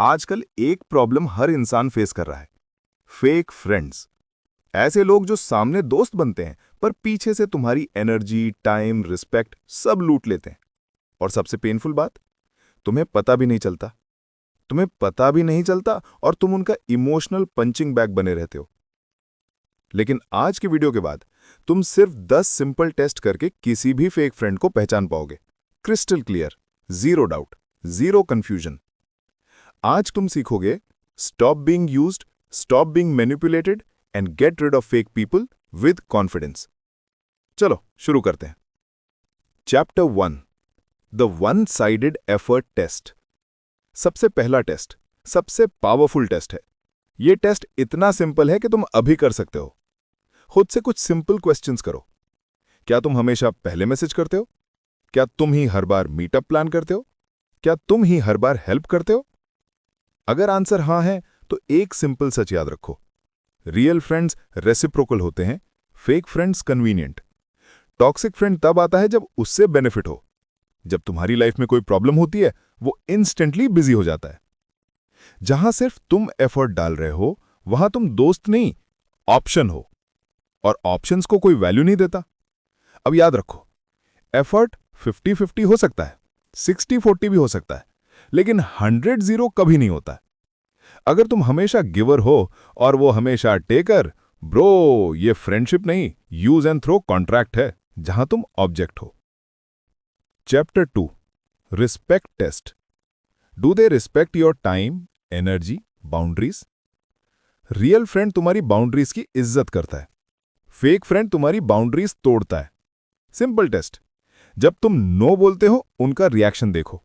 आजकल एक प्रॉब्लम हर इंसान फेस कर रहा है, फेक फ्रेंड्स। ऐसे लोग जो सामने दोस्त बनते हैं पर पीछे से तुम्हारी एनर्जी, टाइम, रिस्पेक्ट सब लूट लेते हैं। और सबसे पेनफुल बात, तुम्हें पता भी नहीं चलता। और तुम उनका इमोशनल पंचिंग बैग बने रहते हो। लेकिन आज की वीडियो के बाद तुम सिर्फ 10 सिंपल टेस्ट करके किसी भी फेक फ्रेंड को पहचान पाओगे। Crystal clear, zero doubt, zero confusion. आज तुम सीखोगे stop being used, stop being manipulated and get rid of fake people with confidence. चलो शुरू करते हैं। Chapter 1, the one sided effort test. सबसे पहला टेस्ट सबसे पावरफुल टेस्ट है। यह टेस्ट इतना सिंपल है कि तुम अभी कर सकते हो। खुद से कुछ सिंपल क्वेश्चंस करो। क्या तुम हमेशा पहले मैसेज करते हो? क्या तुम ही हर बार मीटअप प्लान करते हो? क्या तुम ही हर बार हेल्प करते हो? अगर आंसर हां है तो एक सिंपल सच याद रखो, रियल फ्रेंड्स रेसिप्रोकल होते हैं, fake friends convenient. Toxic friend तब आता है जब उससे बेनिफिट हो। जब तुम्हारी लाइफ में कोई प्रॉब्लम होती है वो इंस्टेंटली बिजी हो जाता है। जहां सिर्फ तुम एफर्ट डाल रहे हो वहां तुम दोस्त नहीं, ऑप्शन हो। और ऑप्शंस को कोई वैल्यू नहीं देता। अब याद रखो, एफर्ट 50-50 हो सकता है, 60-40 भी हो सकता है, लेकिन 100-0 कभी नहीं होता है। अगर तुम हमेशा गिवर हो और वो हमेशा टेकर, ब्रो, ये फ्रेंडशिप नहीं, यूज एंड थ्रो कॉन्ट्रैक्ट है जहां तुम ऑब्जेक्ट हो। Chapter 2, respect test. Do they respect your time, energy, boundaries? Real friend तुम्हारी बाउंड्रीज की इज्जत करता है, फेक फ्रेंड तुम्हारी बाउंड्रीज तोड़ता है। सिंपल टेस्ट, जब तुम नो बोलते हो उनका रिएक्शन देखो।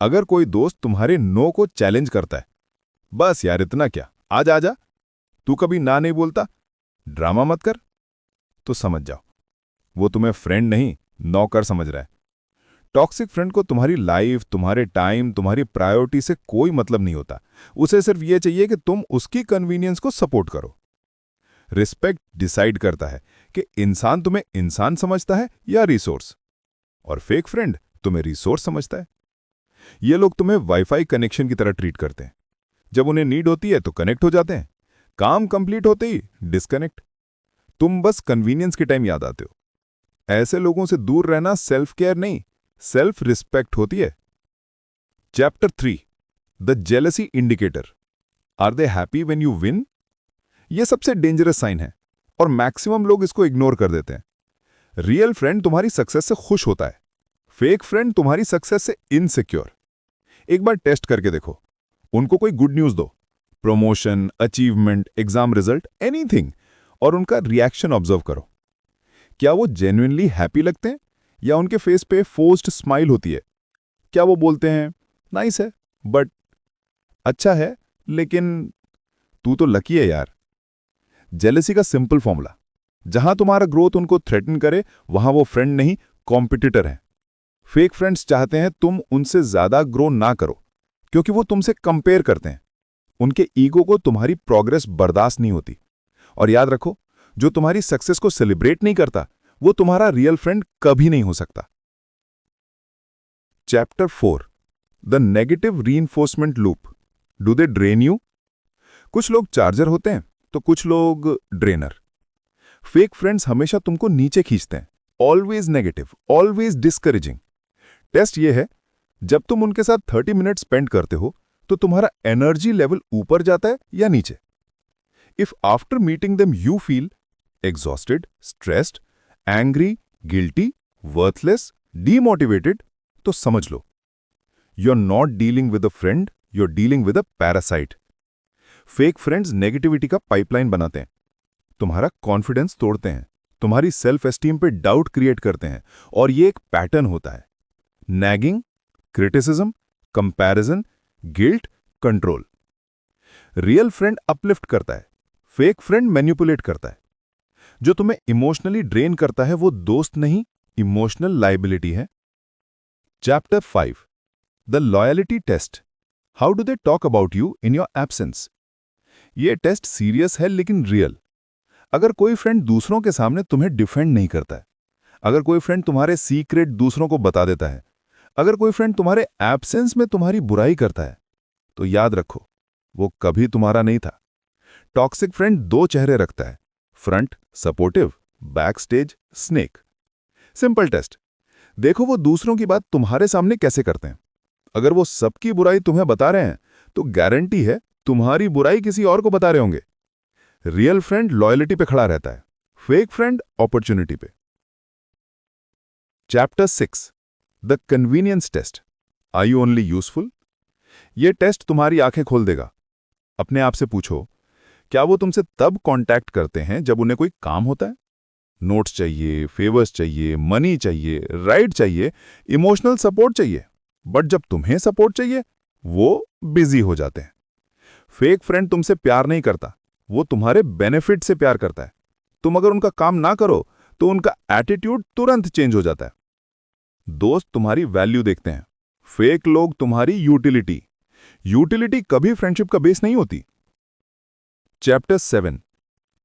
अगर कोई दोस्त तुम्हारे नो को चैलेंज करता है, बस यार इतना क्या, आज आजा, तू कभी ना नहीं बोलता, ड्रामा मत कर, तो समझ जाओ वो तुम्हें फ्रेंड नहीं नौकर समझ रहा है। टॉक्सिक फ्रेंड को तुम्हारी लाइफ, तुम्हारे टाइम, तुम्हारी प्रायोरिटी से कोई मतलब नहीं होता। उसे सिर्फ ये चाहिए कि तुम उसकी कन्वीनियंस को सपोर्ट करो। रिस्पेक्ट डिसाइड करता है कि इंसान तुम्हें इंसान समझता है या रिसोर्स, और फेक फ्रेंड तुम्हें रिसोर्स समझता है। ये लोग तुम्हें वाईफाई कनेक्शन की तरह ट्रीट करते हैं। जब उन्हें नीड होती है तो कनेक्ट हो जाते हैं, काम कंप्लीट होते ही डिस्कनेक्ट। तुम बस कन्वीनियंस के टाइम याद आते हो। ऐसे लोगों से दूर रहना सेल्फ केयर नहीं, सेल्फ रिस्पेक्ट होती है। Chapter 3, the jealousy indicator. Are they happy when you win? यह सबसे डेंजरस साइन है और मैक्सिमम लोग इसको इग्नोर कर देते हैं। रियल फ्रेंड तुम्हारी सक्सेस से खुश होता है, फेक फ्रेंड तुम्हारी सक्सेस से इनसिक्योर। एक बार टेस्ट करके देखो, उनको कोई गुड न्यूज दो, promotion, achievement, exam result, anything, और उनका रिएक्शन ऑब्जर्व करो। क्या वो जेन्युइनली हैप्पी लगते हैं या उनके फेस पे फोर्स्ड स्माइल होती है? क्या वो बोलते हैं नाइस है बट, अच्छा है लेकिन, तू तो लकी है यार? जेलसी का सिंपल फॉर्मूला, जहां तुम्हारा ग्रोथ उनको थ्रेटन करे वहां वो फ्रेंड नहीं, कॉम्पिटिटर है। फेक फ्रेंड्स चाहते हैं तुम उनसे ज्यादा ग्रो ना करो क्योंकि वो तुमसे कंपेयर करते हैं। उनके ईगो को तुम्हारी प्रोग्रेस बर्दाश्त नहीं होती। और याद रखो, जो तुम्हारी सक्सेस को सेलिब्रेट नहीं करता वो तुम्हारा रियल फ्रेंड कभी नहीं हो सकता। Chapter 4, the negative reinforcement loop. Do they drain you? कुछ लोग चार्जर होते हैं तो कुछ लोग ड्रेनर। फेक फ्रेंड्स हमेशा तुमको नीचे खींचते हैं, always negative, always discouraging. Test ये है, जब तुम उनके साथ 30 मिनट स्पेंड करते हो तो तुम्हारा एनर्जी लेवल ऊपर जाता है या नीचे? If after meeting them you feel exhausted, stressed, angry, guilty, worthless, demotivated, तो समझ लो you are not dealing with a friend, you are dealing with a parasite. Fake friends negativity का पाइपलाइन बनाते हैं, तुम्हारा कॉन्फिडेंस तोड़ते हैं, तुम्हारी सेल्फ एस्टीम पे डाउट क्रिएट करते हैं, और ये एक पैटर्न होता है। Nagging, criticism, comparison, guilt, control. Real friend uplift करता है, फेक फ्रेंड मैनिपुलेट करता है। जो तुम्हें इमोशनली ड्रेन करता है वो दोस्त नहीं, इमोशनल लायबिलिटी है। Chapter 5, the loyalty test. How do they talk about you in your absence? ये टेस्ट सीरियस है लेकिन रियल। अगर कोई फ्रेंड दूसरों के सामने तुम्हें डिफेंड नहीं करता है, अगर कोई फ्रेंड तुम्हारे सीक्रेट दूसरों को बता देता है, अगर कोई फ्रेंड तुम्हारे एब्सेंस में तुम्हारी बुराई करता है, तो याद रखो, वो कभी तुम्हारा नहीं था। टॉक्सिक फ्रेंड दो चेहरे रखता है, front supportive, backstage snake. Simple test, देखो वो दूसरों की बात तुम्हारे सामने कैसे करते हैं। अगर वो सबकी बुराई तुम्हें बता रहे हैं तो गारंटी है तुम्हारी बुराई किसी और को बता रहे होंगे। रियल फ्रेंड लॉयल्टी पे खड़ा रहता है, फेक फ्रेंड अपॉर्चुनिटी पे। Chapter 6, the convenience test. Are you only useful? यह टेस्ट तुम्हारी आंखें खोल देगा। अपने आप से पूछो, क्या वो तुमसे तब कांटेक्ट करते हैं जब उन्हें कोई काम होता है? नोट्स चाहिए, फेवर्स चाहिए, मनी चाहिए, राइड चाहिए, इमोशनल सपोर्ट चाहिए। बट जब तुम्हें सपोर्ट चाहिए, वो बिजी हो जाते हैं। फेक फ्रेंड तुमसे प्यार नहीं करता, वो तुम्हारे बेनिफिट से प्यार करता है। तुम अगर उनका काम ना करो तो उनका एटीट्यूड तुरंत चेंज हो जाता है। दोस्त तुम्हारी वैल्यू देखते हैं, फेक लोग तुम्हारी यूटिलिटी। यूटिलिटी कभी फ्रेंडशिप का बेस नहीं होती। Chapter 7,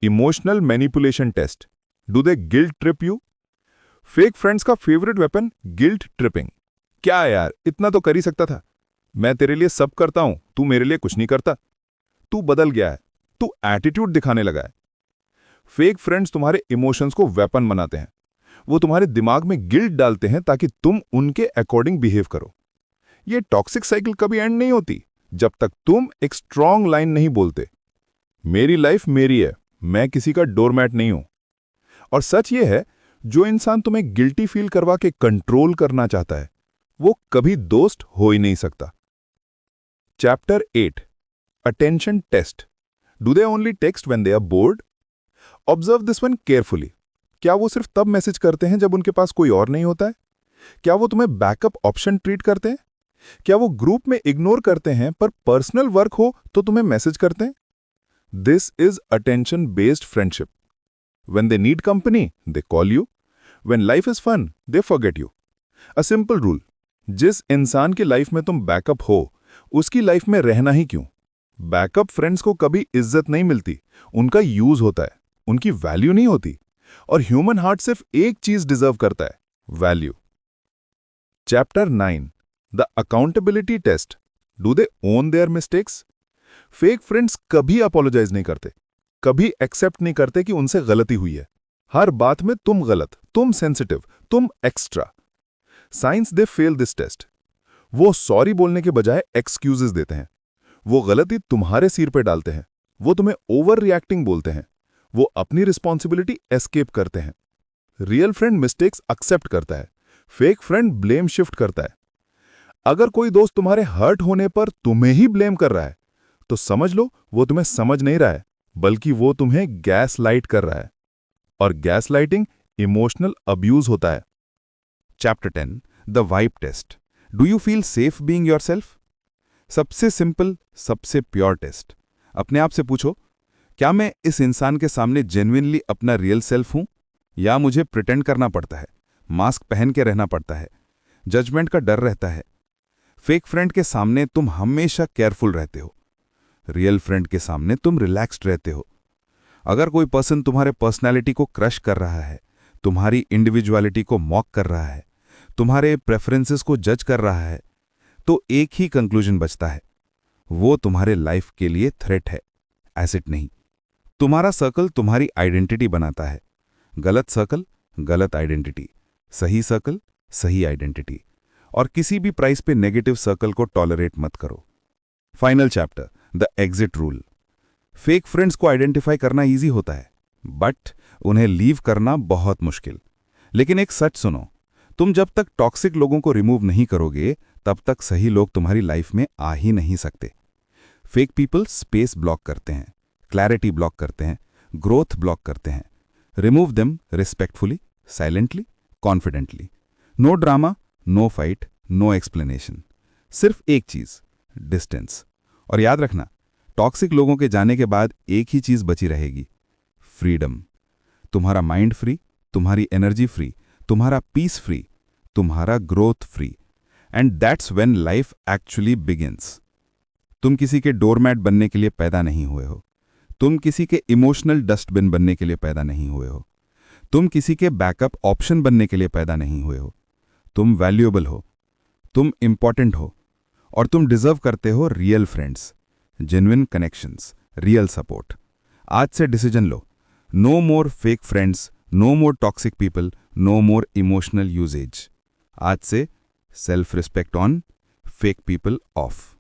emotional manipulation test. Do they guilt trip you? Fake friends का फेवरेट वेपन गिल्ट ट्रिपिंग। क्या यार, इतना तो कर ही सकता था। मैं तेरे लिए सब करता हूं, तू मेरे लिए कुछ नहीं करता। तू बदल गया है, तू एटीट्यूड दिखाने लगा है। फेक फ्रेंड्स तुम्हारे इमोशंस को वेपन बनाते हैं। वो तुम्हारे दिमाग में गिल्ट डालते हैं ताकि तुम उनके अकॉर्डिंग बिहेव करो। ये टॉक्सिक साइकिल कभी एंड नहीं होती जब तक तुम एक स्ट्रॉन्ग लाइन नहीं बोलते, मेरी लाइफ मेरी है, मैं किसी का डोरमैट नहीं हूं। और सच ये है, जो इंसान तुम्हें गिल्टी फील करवा के कंट्रोल करना चाहता है, वो कभी दोस्त हो ही नहीं सकता। Chapter 8, attention test. Do they only text when they are bored? Observe this one carefully. क्या वो सिर्फ तब मैसेज करते हैं जब उनके पास कोई और नहीं होता है? क्या वो तुम्हें बैकअप ऑप्शन ट्रीट करते हैं? क्या वो ग्रुप में इग्नोर करते हैं पर पर्सनल वर्क हो तो तुम्हें मैसेज करते हैं? This is attention based friendship. When they need company, they call you. When life is fun, they forget you. A simple rule. जिस इंसान की लाइफ में तुम बैकअप हो, उसकी लाइफ में रहना ही क्यों? बैकअप फ्रेंड्स को कभी इज्जत नहीं मिलती, उनका यूज होता है, उनकी वैल्यू नहीं होती। और ह्यूमन हार्ट सिर्फ एक चीज डिजर्व करता है, value. Chapter 9, the accountability test. Do they own their mistakes? Fake friends कभी अपोलोजाइज नहीं करते, कभी एक्सेप्ट नहीं करते कि उनसे गलती हुई है। हर बात में तुम गलत, तुम सेंसिटिव, तुम extra. Signs they fail this test. वो सॉरी बोलने के बजाय एक्सक्यूजेस देते हैं। वो गलती तुम्हारे सिर पे डालते हैं। वो तुम्हें ओवर रिएक्टिंग बोलते हैं। वो अपनी रिस्पॉन्सिबिलिटी एस्केप करते हैं। रियल फ्रेंड मिस्टेक्स एक्सेप्ट करता है, फेक फ्रेंड ब्लेम शिफ्ट करता है। अगर कोई दोस्त तुम्हारे हर्ट होने पर तुम्हें ही ब्लेम कर रहा है, तो समझ लो वो तुम्हें समझ नहीं रहा है, बल्कि वो तुम्हें गैस लाइट कर रहा है। और गैस लाइटिंग इमोशनल अब्यूज होता है। Chapter 10, the vibe test. Do you feel safe being yourself? सबसे सिंपल, सबसे प्योर टेस्ट। अपने आप से पूछो, क्या मैं इस इंसान के सामने जेन्युइनली अपना रियल सेल्फ हूं, या मुझे प्रिटेंड करना पड़ता है, मास्क पहन के रहना पड़ता है, जजमेंट का डर रहता है? फेक फ्रेंड के सामने तुम हमेशा केयरफुल रहते हो, रियल फ्रेंड के सामने तुम रिलैक्स्ड रहते हो। अगर कोई पर्सन तुम्हारे पर्सनैलिटी को क्रश कर रहा है, तुम्हारी इंडिविजुअलिटी को मॉक कर रहा है, तुम्हारे प्रेफरेंसेस को जज कर रहा है, तो एक ही कंक्लूजन बचता है, वो तुम्हारे लाइफ के लिए थ्रेट है, एसेट नहीं। तुम्हारा सर्कल तुम्हारी आइडेंटिटी बनाता है। गलत सर्कल, गलत आइडेंटिटी। सही सर्कल, सही आइडेंटिटी। और किसी भी प्राइस पे नेगेटिव सर्कल को टॉलरेट मत करो। Final chapter, the exit rule. Fake friends को आइडेंटिफाई करना इजी होता है, बट उन्हें लीव करना बहुत मुश्किल। लेकिन एक सच सुनो, तुम जब तक टॉक्सिक लोगों को रिमूव नहीं करोगे, तब तक सही लोग तुम्हारी लाइफ में आ ही नहीं सकते। फेक पीपल स्पेस ब्लॉक करते हैं, क्लैरिटी ब्लॉक करते हैं, ग्रोथ ब्लॉक करते हैं। Remove them respectfully, silently, confidently. No drama, no fight, no explanation. सिर्फ एक चीज, डिस्टेंस। और याद रखना, टॉक्सिक लोगों के जाने के बाद एक ही चीज बची रहेगी, फ्रीडम। तुम्हारा माइंड फ्री, तुम्हारी एनर्जी फ्री, तुम्हारा पीस फ्री, तुम्हारा growth free. And that's when life actually begins. तुम किसी के डोरमैट बनने के लिए पैदा नहीं हुए हो। तुम किसी के इमोशनल डस्टबिन बनने के लिए पैदा नहीं हुए हो। तुम किसी के बैकअप ऑप्शन बनने के लिए पैदा नहीं हुए हो। तुम वैल्यूएबल हो, तुम इंपॉर्टेंट हो, और तुम डिजर्व करते हो real friends, genuine connections, real support. आज से डिसीजन लो, no more fake friends, no more toxic people, no more emotional usage. आज से self respect on, fake people of.